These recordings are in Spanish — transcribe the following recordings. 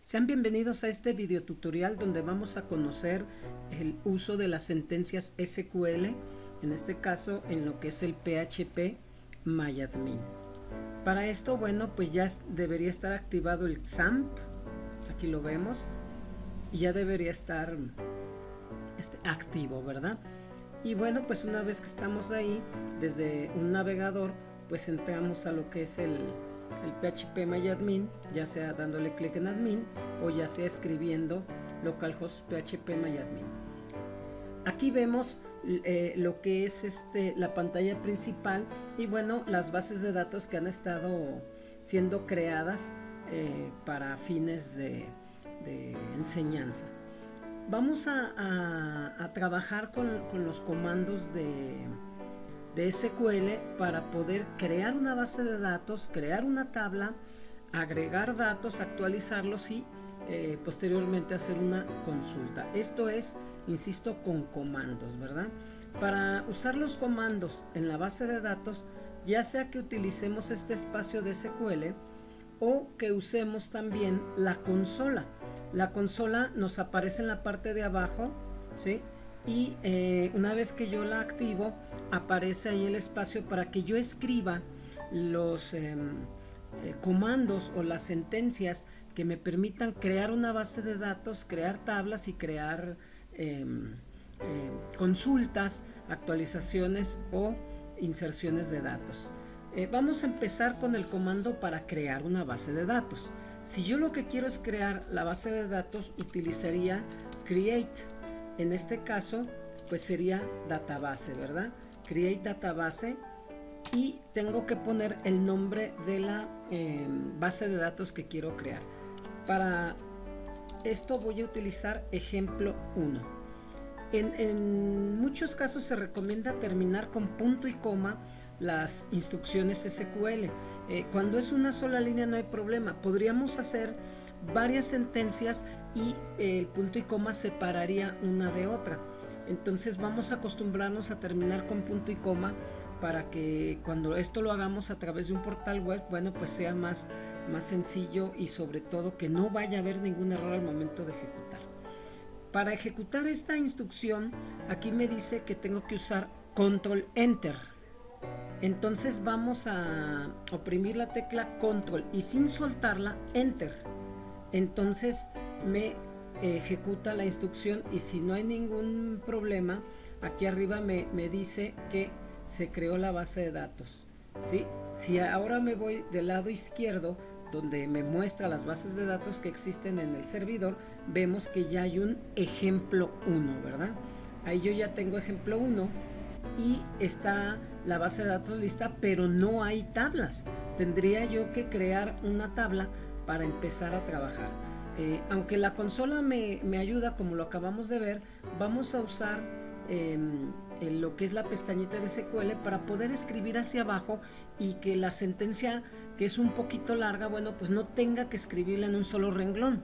Sean bienvenidos a este video tutorial donde vamos a conocer el uso de las sentencias SQL, en este caso en lo que es el PHP MyAdmin. Para esto, bueno, pues ya debería estar activado el XAMPP, aquí lo vemos, y ya debería estar activo, ¿verdad? Y bueno, pues una vez que estamos ahí, desde un navegador, pues entramos a lo que es el PHP MyAdmin, ya sea dándole clic en admin o ya sea escribiendo localhost PHP MyAdmin. Aquí vemos lo que es la pantalla principal y bueno, las bases de datos que han estado siendo creadas para fines de enseñanza. Vamos a trabajar con los comandos de SQL para poder crear una base de datos, crear una tabla, agregar datos, actualizarlos y posteriormente hacer una consulta. Esto es, insisto, con comandos, ¿verdad? Para usar los comandos en la base de datos, ya sea que utilicemos este espacio de SQL o que usemos también la consola. La consola nos aparece en la parte de abajo, ¿sí? Y una vez que yo la activo, aparece ahí el espacio para que yo escriba los comandos o las sentencias que me permitan crear una base de datos, crear tablas y crear consultas, actualizaciones o inserciones de datos. Vamos a empezar con el comando para crear una base de datos. Si yo lo que quiero es crear la base de datos, utilizaría create. En este caso, pues sería database, ¿verdad? Create database y tengo que poner el nombre de la base de datos que quiero crear. Para esto voy a utilizar ejemplo 1. En muchos casos se recomienda terminar con punto y coma las instrucciones SQL. Cuando es una sola línea no hay problema. Podríamos hacer varias sentencias y el punto y coma separaría una de otra. Entonces vamos a acostumbrarnos a terminar con punto y coma para que cuando esto lo hagamos a través de un portal web, bueno, pues sea más sencillo y sobre todo que no vaya a haber ningún error al momento de ejecutar. Para ejecutar esta instrucción, aquí me dice que tengo que usar control enter. Entonces vamos a oprimir la tecla control y sin soltarla enter. Entonces me ejecuta la instrucción y si no hay ningún problema, aquí arriba me dice que se creó la base de datos, ¿sí? Si ahora me voy del lado izquierdo, donde me muestra las bases de datos que existen en el servidor, vemos que ya hay un ejemplo 1, ¿verdad? Ahí yo ya tengo ejemplo 1 y está la base de datos lista, pero no hay tablas. Tendría yo que crear una tabla para empezar a trabajar. Aunque la consola me ayuda, como lo acabamos de ver, vamos a usar lo que es la pestañita de SQL para poder escribir hacia abajo y que la sentencia, que es un poquito larga, bueno, pues no tenga que escribirla en un solo renglón,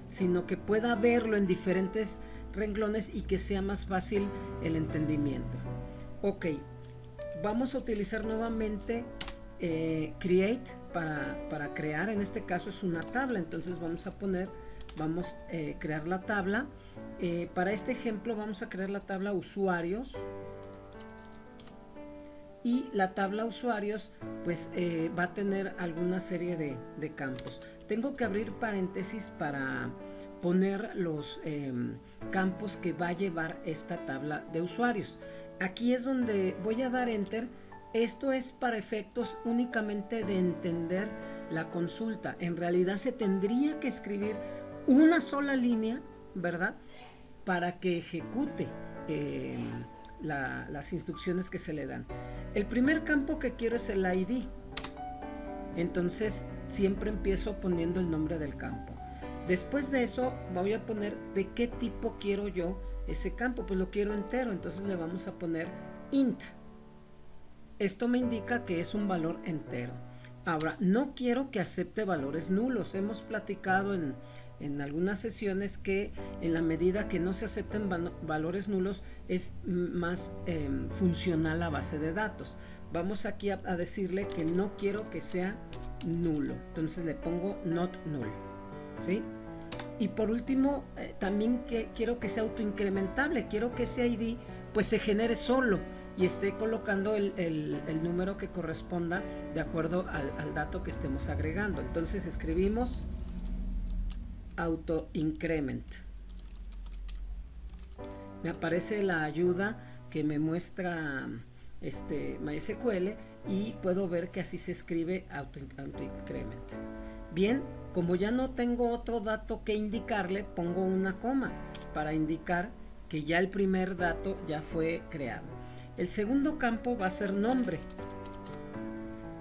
sino que pueda verlo en diferentes renglones y que sea más fácil el entendimiento. Ok, vamos a utilizar nuevamente create para crear. En este caso es una tabla, entonces vamos a crear la tabla. Para este ejemplo vamos a crear la tabla usuarios y la tabla usuarios pues va a tener alguna serie de campos. Tengo que abrir paréntesis para poner los campos que va a llevar esta tabla de usuarios. Aquí es donde voy a dar enter. Esto es para efectos únicamente de entender la consulta. En realidad se tendría que escribir una sola línea, ¿verdad? Para que ejecute las instrucciones que se le dan. El primer campo que quiero es el ID. Entonces siempre empiezo poniendo el nombre del campo. Después de eso voy a poner de qué tipo quiero yo ese campo. Pues lo quiero entero, entonces le vamos a poner int. Esto me indica que es un valor entero. Ahora, no quiero que acepte valores nulos. Hemos platicado en algunas sesiones que en la medida que no se acepten valores nulos es más funcional la base de datos. Vamos aquí a decirle que no quiero que sea nulo. Entonces le pongo not null, ¿sí? Y por último, también quiero que sea autoincrementable, quiero que ese ID pues se genere solo y esté colocando el número que corresponda de acuerdo al dato que estemos agregando. Entonces escribimos autoincrement. Me aparece la ayuda que me muestra MySQL y puedo ver que así se escribe autoincrement. Bien, como ya no tengo otro dato que indicarle, pongo una coma para indicar que ya el primer dato ya fue creado. El segundo campo va a ser nombre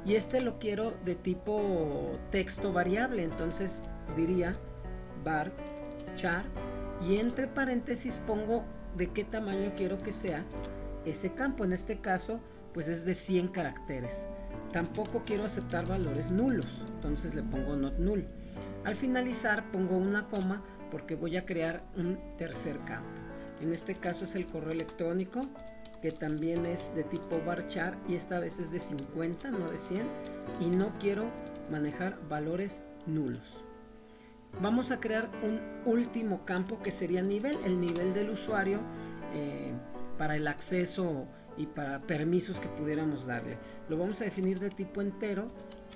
y lo quiero de tipo texto variable, entonces diría varchar y entre paréntesis pongo de qué tamaño quiero que sea ese campo. En este caso pues es de 100 caracteres. Tampoco quiero aceptar valores nulos, entonces le pongo not null. Al finalizar pongo una coma porque voy a crear un tercer campo. En este caso es el correo electrónico, que también es de tipo varchar y esta vez es de 50, no de 100, y no quiero manejar valores nulos. Vamos a crear un último campo que sería nivel, el nivel del usuario para el acceso y para permisos que pudiéramos darle. Lo vamos a definir de tipo entero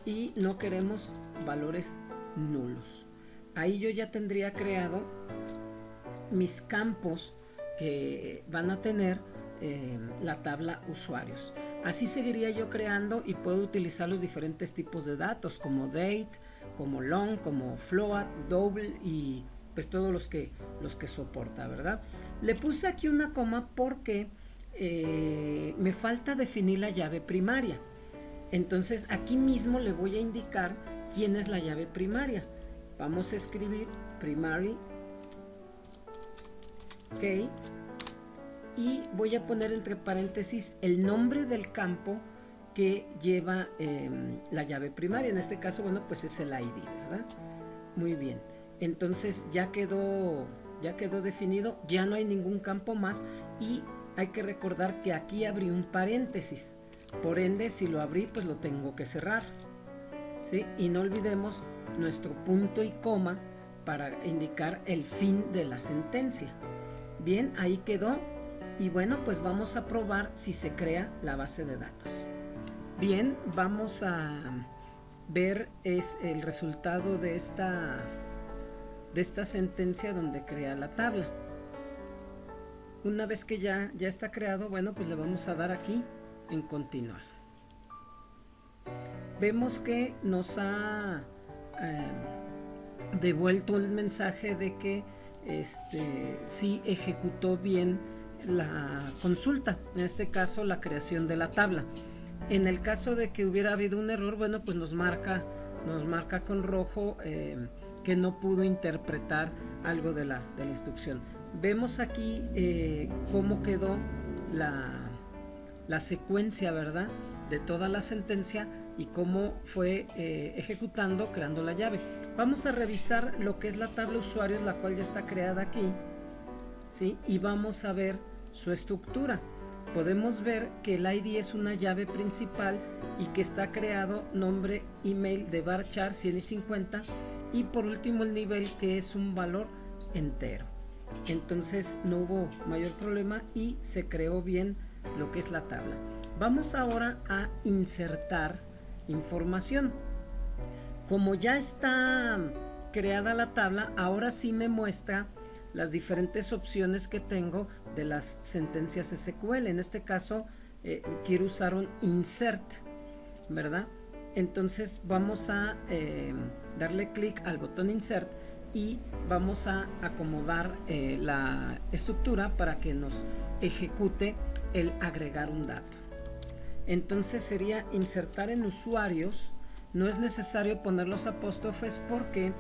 y no queremos valores nulos. Ahí yo ya tendría creado mis campos que van a tener la tabla usuarios. Así seguiría yo creando y puedo utilizar los diferentes tipos de datos como date, como long, como float, double y pues todos los que soporta, ¿verdad? Le puse aquí una coma porque me falta definir la llave primaria. Entonces aquí mismo le voy a indicar quién es la llave primaria. Vamos a escribir primary key y voy a poner entre paréntesis el nombre del campo que lleva la llave primaria. En este caso, bueno, pues es el ID, ¿verdad? Muy bien. Entonces ya quedó definido, ya no hay ningún campo más y hay que recordar que aquí abrí un paréntesis. Por ende, si lo abrí, pues lo tengo que cerrar, ¿sí? Y no olvidemos nuestro punto y coma para indicar el fin de la sentencia. Bien, ahí quedó. Y bueno, pues vamos a probar si se crea la base de datos. Bien, vamos a ver el resultado de esta sentencia donde crea la tabla. Una vez que ya está creado, bueno, pues le vamos a dar aquí en continuar. Vemos que nos ha devuelto el mensaje de que sí ejecutó bien la consulta, en este caso la creación de la tabla. En el caso de que hubiera habido un error, bueno, pues nos marca con rojo que no pudo interpretar algo de la instrucción. Vemos aquí cómo quedó la secuencia, ¿verdad?, de toda la sentencia y cómo fue ejecutando, creando la llave. Vamos a revisar lo que es la tabla usuarios, la cual ya está creada aquí, ¿sí? Y vamos a ver su estructura. Podemos ver que el ID es una llave principal y que está creado nombre, email de varchar 150 y por último el nivel, que es un valor entero. Entonces no hubo mayor problema y se creó bien lo que es la tabla. Vamos ahora a insertar información. Como ya está creada la tabla, ahora sí me muestra las diferentes opciones que tengo de las sentencias SQL. En este caso quiero usar un insert, ¿verdad? Entonces vamos a darle clic al botón insert y vamos a acomodar la estructura para que nos ejecute el agregar un dato. Entonces sería insertar en usuarios. No es necesario poner los apóstrofes porque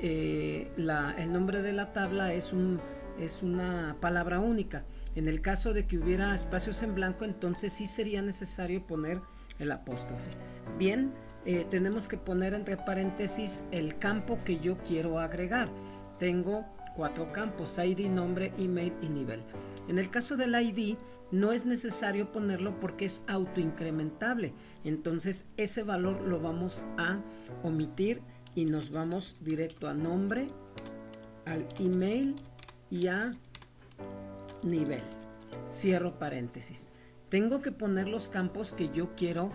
el nombre de la tabla es una palabra única. En el caso de que hubiera espacios en blanco, entonces sí sería necesario poner el apóstrofe. Bien, tenemos que poner entre paréntesis el campo que yo quiero agregar. Tengo 4 campos: ID, nombre, email y nivel. En el caso del ID no es necesario ponerlo porque es autoincrementable, entonces ese valor lo vamos a omitir y nos vamos directo a nombre, al email y a nivel. Cierro paréntesis. Tengo que poner los campos que yo quiero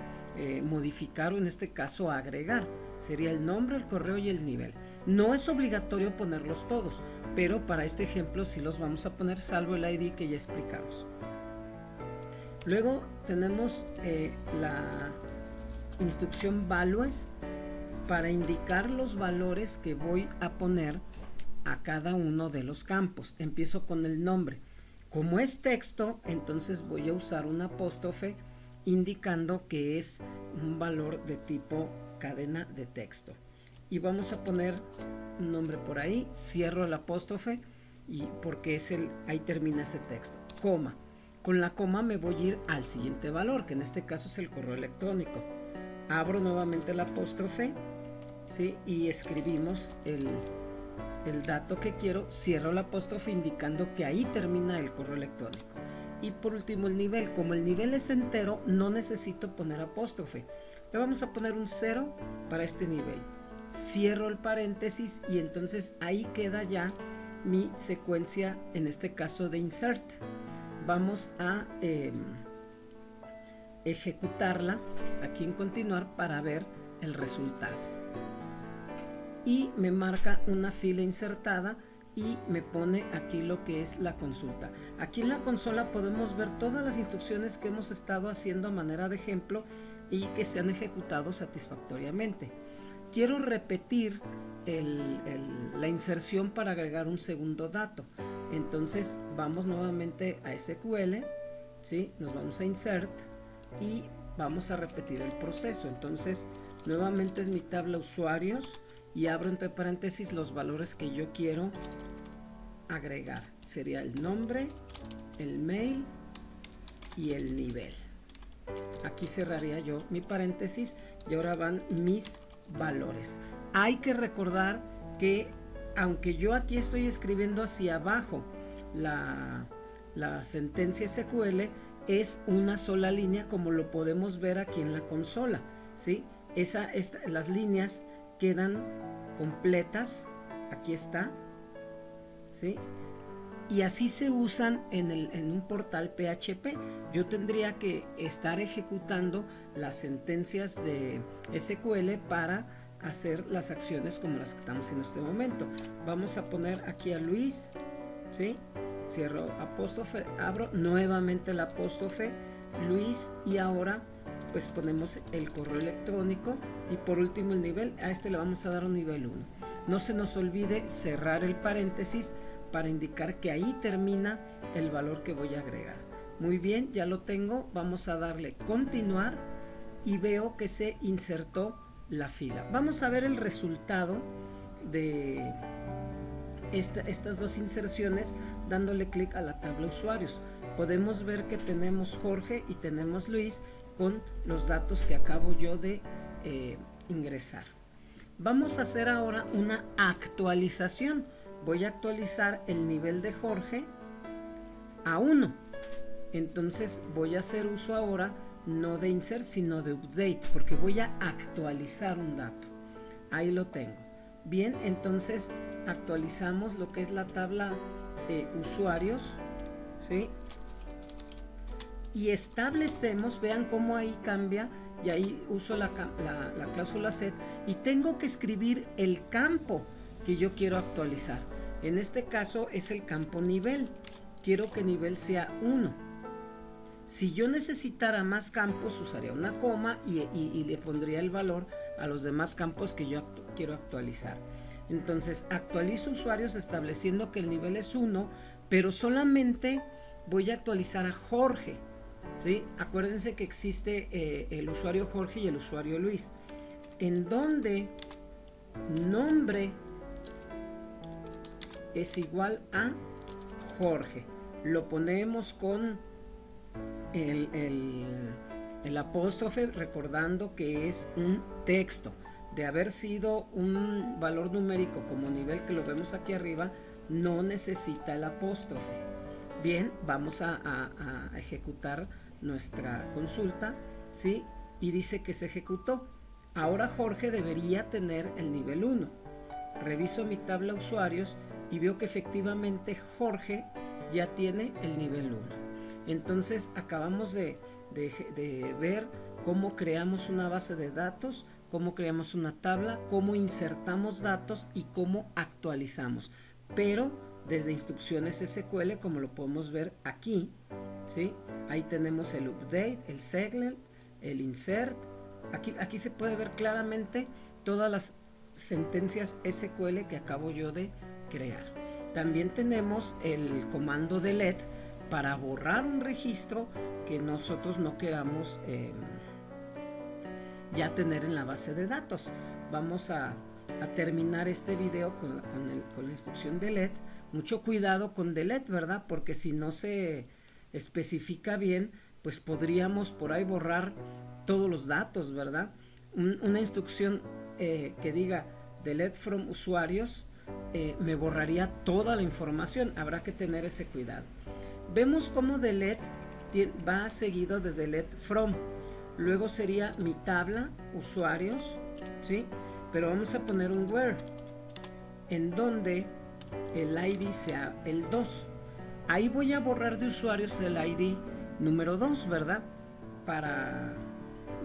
modificar o en este caso agregar. Sería el nombre, el correo y el nivel. No es obligatorio ponerlos todos, pero para este ejemplo sí los vamos a poner, salvo el ID que ya explicamos. Luego tenemos la instrucción values para indicar los valores que voy a poner a cada uno de los campos. Empiezo con el nombre. Como es texto, entonces voy a usar un apóstrofe indicando que es un valor de tipo cadena de texto. Y vamos a poner un nombre por ahí, cierro el apóstrofe y porque ahí termina ese texto. Coma. Con la coma me voy a ir al siguiente valor, que en este caso es el correo electrónico. Abro nuevamente el apóstrofe, ¿sí? Y escribimos el dato que quiero, cierro el apóstrofe indicando que ahí termina el correo electrónico. Y por último el nivel. Como el nivel es entero, no necesito poner apóstrofe. Le vamos a poner un 0 para este nivel. Cierro el paréntesis y entonces ahí queda ya mi secuencia, en este caso de insert. Vamos a ejecutarla aquí en continuar para ver el resultado. Y me marca una fila insertada y me pone aquí lo que es la consulta. Aquí en la consola podemos ver todas las instrucciones que hemos estado haciendo a manera de ejemplo y que se han ejecutado satisfactoriamente. Quiero repetir la inserción para agregar un segundo dato. Entonces vamos nuevamente a SQL, ¿sí? Nos vamos a Insert y vamos a repetir el proceso. Entonces nuevamente es mi tabla usuarios y abro entre paréntesis los valores que yo quiero agregar. Sería el nombre, el mail y el nivel. Aquí cerraría yo mi paréntesis y ahora van mis valores. Hay que recordar que aunque yo aquí estoy escribiendo hacia abajo la sentencia SQL, es una sola línea como lo podemos ver aquí en la consola, ¿sí? Las líneas quedan completas, aquí está, ¿sí? Y así se usan en un portal PHP. Yo tendría que estar ejecutando las sentencias de SQL para hacer las acciones como las que estamos en este momento. Vamos a poner aquí a Luis, ¿sí? Cierro apóstrofe, abro nuevamente el apóstrofe, Luis, y ahora pues ponemos el correo electrónico y por último el nivel. A este le vamos a dar un nivel 1. No se nos olvide cerrar el paréntesis para indicar que ahí termina el valor que voy a agregar. Muy bien, ya lo tengo. Vamos a darle continuar y veo que se insertó la fila. Vamos a ver el resultado de estas dos inserciones dándole clic a la tabla usuarios. Podemos ver que tenemos Jorge y tenemos Luis con los datos que acabo yo de ingresar. Vamos a hacer ahora una actualización. Voy a actualizar el nivel de Jorge a 1. Entonces voy a hacer uso ahora no de insert sino de update, porque voy a actualizar un dato. Ahí lo tengo. Bien, entonces actualizamos lo que es la tabla usuarios, ¿sí? Y establecemos, vean cómo ahí cambia, y ahí uso la cláusula set y tengo que escribir el campo que yo quiero actualizar. En este caso es el campo nivel. Quiero que nivel sea 1. Si yo necesitara más campos, usaría una coma y le pondría el valor a los demás campos que yo quiero actualizar. Entonces actualizo usuarios estableciendo que el nivel es 1, pero solamente voy a actualizar a Jorge, ¿sí? Acuérdense que existe el usuario Jorge y el usuario Luis, en donde nombre es igual a Jorge. Lo ponemos con el apóstrofe, recordando que es un texto. De haber sido un valor numérico como nivel que lo vemos aquí arriba, no necesita el apóstrofe. Bien, vamos a ejecutar nuestra consulta, ¿sí? Y dice que se ejecutó. Ahora Jorge debería tener el nivel 1. Reviso mi tabla usuarios y veo que efectivamente Jorge ya tiene el nivel 1. Entonces acabamos de ver cómo creamos una base de datos, cómo creamos una tabla, cómo insertamos datos y cómo actualizamos, pero desde instrucciones SQL, como lo podemos ver aquí, ¿sí? Ahí tenemos el update, el segment, el insert. Aquí se puede ver claramente todas las sentencias SQL que acabo yo de crear. También tenemos el comando delete para borrar un registro que nosotros no queramos ya tener en la base de datos. Vamos a terminar este video con la instrucción delete. Mucho cuidado con delete, ¿verdad? Porque si no se especifica bien, pues podríamos por ahí borrar todos los datos, ¿verdad? Una instrucción que diga delete from usuarios me borraría toda la información. Habrá que tener ese cuidado. Vemos cómo delete va seguido de delete from. Luego sería mi tabla usuarios, ¿sí? Pero vamos a poner un where en donde el ID sea el 2. Ahí voy a borrar de usuarios el ID número 2, ¿verdad? Para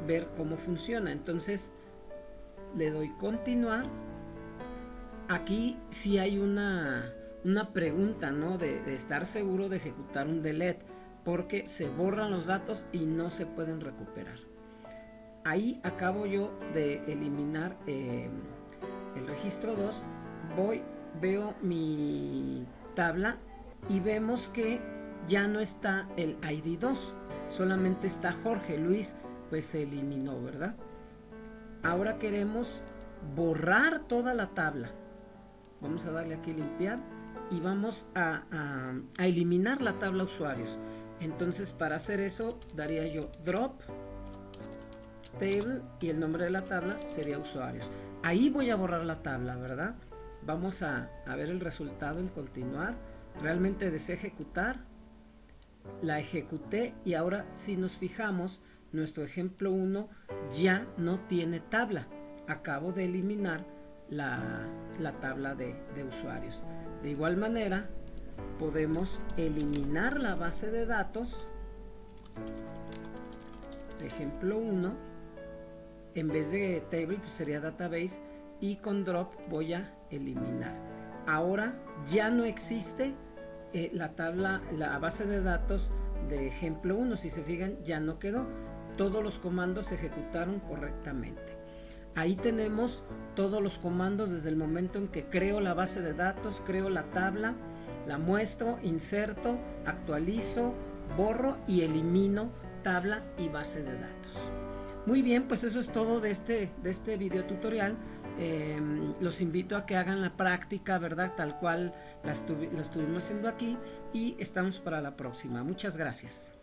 ver cómo funciona. Entonces le doy continuar. Aquí sí hay una pregunta, ¿no? De estar seguro de ejecutar un delete, porque se borran los datos y no se pueden recuperar. Ahí acabo yo de eliminar el registro 2. Veo mi tabla y vemos que ya no está el ID 2, solamente está Jorge. Luis pues se eliminó, ¿verdad? Ahora queremos borrar toda la tabla. Vamos a darle aquí limpiar y vamos a eliminar la tabla usuarios. Entonces para hacer eso daría yo drop table y el nombre de la tabla sería usuarios. Ahí voy a borrar la tabla, ¿verdad? Vamos a ver el resultado en continuar. Realmente deseo ejecutar. La ejecuté y ahora si nos fijamos, nuestro ejemplo 1 ya no tiene tabla. Acabo de eliminar la tabla de usuarios. De igual manera podemos eliminar la base de datos. Ejemplo 1, en vez de table pues sería database, y con drop voy a eliminar. Ahora ya no existe la tabla, la base de datos de ejemplo 1. Si se fijan, ya no quedó. Todos los comandos se ejecutaron correctamente. Ahí tenemos todos los comandos desde el momento en que creo la base de datos, creo la tabla, la muestro, inserto, actualizo, borro y elimino tabla y base de datos. Muy bien, pues eso es todo de este video tutorial. Los invito a que hagan la práctica, ¿verdad? Tal cual la estuvimos haciendo aquí, y estamos para la próxima. Muchas gracias.